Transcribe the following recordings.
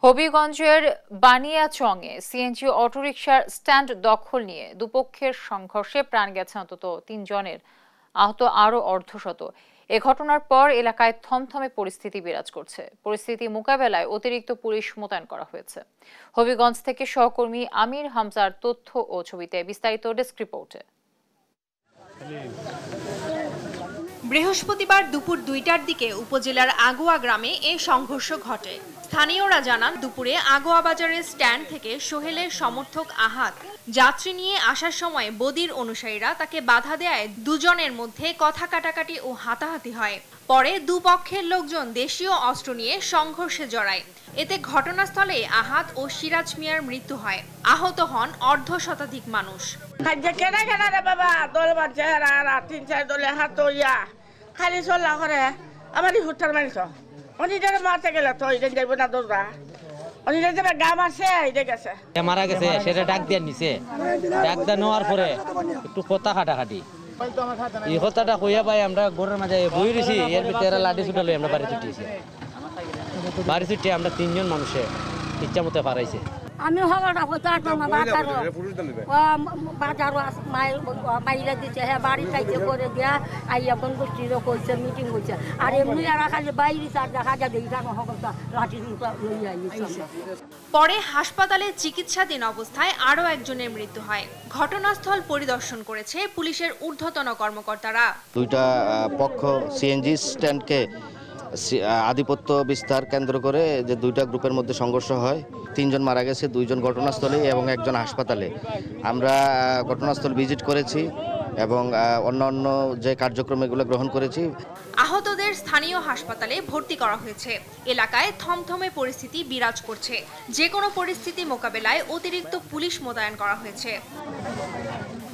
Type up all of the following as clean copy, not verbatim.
হবিগঞ্জের বানিয়াচংয়ে CNG অটোরিকশার stand দখল নিয়ে দুপক্ষের সংঘর্ষে প্রাণ গেছে অন্তত ৩ জনের, আহত আরও অর্ধশত। এ ঘটনার পর এলাকায় থমথমে পরিস্থিতি বিরাজ করছে। পরিস্থিতি মোকাবেলায় অতিরিক্ত পুলিশ মোতায়েন করা হয়েছে। হবিগঞ্জ থেকে সহকর্মী আমির হামজার তথ্য ও ছবিতে বিস্তারিত ডেস্ক রিপোর্টে। বৃহস্পতিবার দুপুর ২টার দিকে উপজেলার আগোয়া গ্রামে এই সংঘর্ষ ঘটে। স্থানীয়রা জানান, দুপুরে আগোয়া বাজারের স্ট্যান্ড থেকে সোহেলের সমর্থক আহাত যাত্রী নিয়ে আসার সময় বদির অনুসারীরা তাকে বাধা দেয়। দুজনের মধ্যে কথা কাটাকাটি ও হাতাহাতি হয়। পরে দুপক্ষের লোকজন দেশীয় অস্ত্র নিয়ে সংঘর্ষে জড়ায়। এতে ঘটনাস্থলে আহাত ও সিরাজ মিয়ার মৃত্যু হয়। আহত হন অর্ধশতাধিক মানুষ। খালি চলা করে আমার হুটার মারিছ অনিটারে মারতে গেলে তো ইদেন যাইব না দৌড়া অনিটারে যাবে গা মারছে ইদে গেছে মারা গেছে সেটা ডাক দিয়ে নিছে। ডাক দিয়ে নেওয়ার পরে একটু কথা কাটাকাটি এই কথাটা কইয়া পাই আমরা ঘরের মাঝে বই রয়েছি। এর ভিতরে লাঠি ছুটালে আমরা বাড়ি ছুটিয়েছি। বাড়ি ছুটিয়ে আমরা ৩ জন মানুষে ইচ্ছা মতো পারাইছে। আমি হওয়াটা হতো বাজারও মাইরা দিচ্ছে, হ্যাঁ বাড়ি চাইছে করে দেয়া আইয়া বন গোষ্ঠীরও করছে, মিটিং করছে। আর এমনি আর খালি বাইরে চার দেখা যায় এইখানে হকটা লাঠি লইয়া আইছে। পরে হাসপাতালে চিকিৎসাধীন অবস্থায় আরও একজনের মৃত্যু হয়। ঘটনাস্থল পরিদর্শন করেছে পুলিশের ঊর্ধ্বতন কর্মকর্তারা। দুইটা পক্ষ সিএনজি স্ট্যান্ডকে আধিপত্য বিস্তার কেন্দ্র করে যে দুইটা গ্রুপের মধ্যে সংঘর্ষ হয়। ৩ জন মারা গেছে, 2 জন ঘটনাস্থলে এবং 1 জন হাসপাতালে। আমরা ঘটনাস্থল ভিজিট করেছি এবং অন্যান্য যে কার্যক্রম এগুলো গ্রহণ করেছি। আহতদের স্থানীয় হাসপাতালে ভর্তি করা হয়েছে। এলাকায় থমথমে পরিস্থিতি বিরাজ করছে। যে কোনো পরিস্থিতি মোকাবেলায় অতিরিক্ত পুলিশ মোতায়েন করা হয়েছে।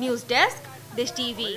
নিউজ ডেস্ক, দেশ টিভি।